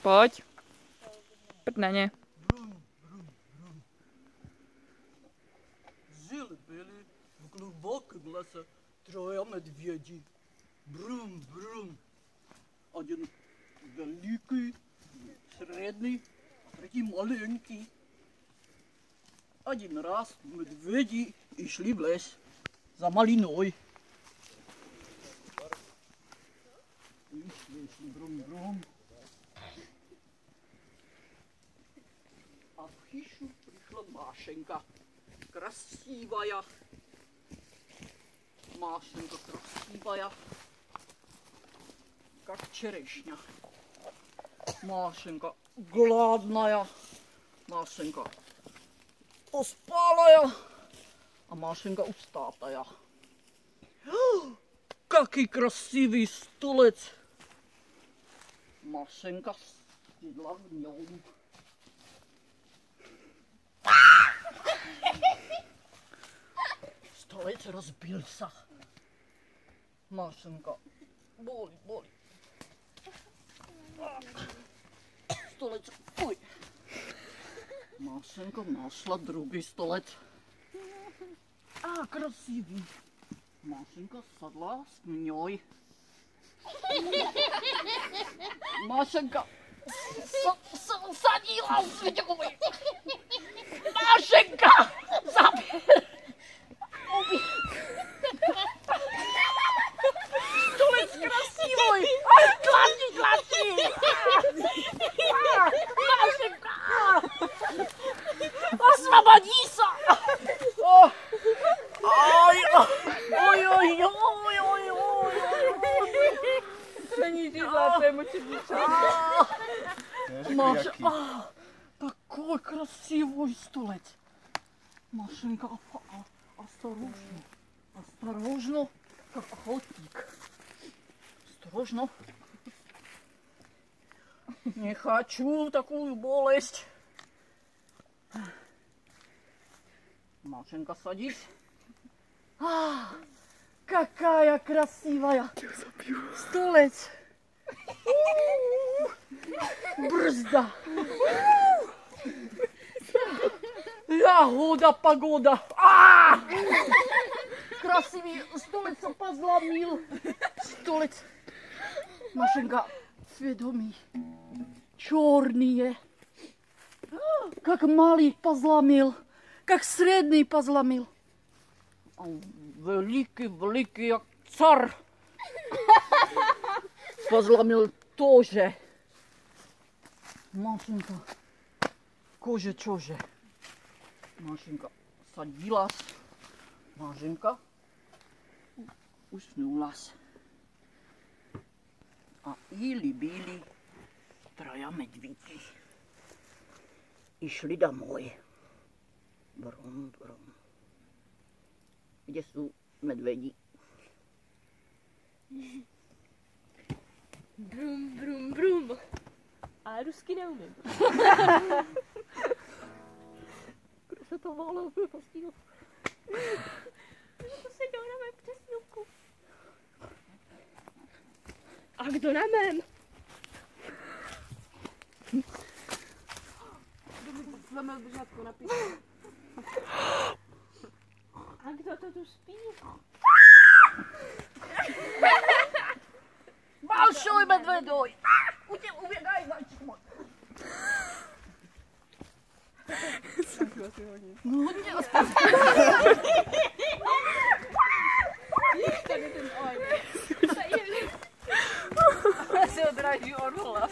Pojď. Prd na ně. Žili byli v glubokém lese troje medvědi. Brum, brum. Один veliký, střední a třetí malinký. Один raz medvědi šli v les za malinou. Šli brum, brum. A v chyšu přišla Mášenka. Красивая. Машенька красивая. Как черешня. Машенька гладная. Машенька успалая. А Машенька устатая. Какой красивый столец. Машенька сидела в нем. Stolec rozbился. Машенька, боли. Stolec, ой. Машенька нашла другой столец. А, красивый. Машенька садла с мной. Машенька садила с мной. Машенька, забери. Stolec krasivý! Kladni! Mášenka! Osvobodí se! Oj. Není ti zlaté močičky. Máš, takový krasivý stolec. Машенька, осторожно, как охотник. Осторожно. Не хочу такую болезнь. Машенька, садись. Какая красивая. Столец. Бrzda. Ягода, погода. Красивый столец позломил. Столец. Машенька, сведомый. Черные. Как малый позломил. Как средний позломил. А великий царь. Позломил тоже. Машенька. Кожа чоже. Машенька садилась. Машенька уснулась. А или-били трое медведей. И шли домой. Брум. Где jsou медведи? Brum. A rusky neumím. Kdo se to volal postihnout? To se jdou na mé přesňovku. A kdo na mém? Kdo mi zlomil břátko na písku? A kdo to tu spí? Большой медведой! Убегай, зайчик мой! Ну, не Já si odráží od hlav.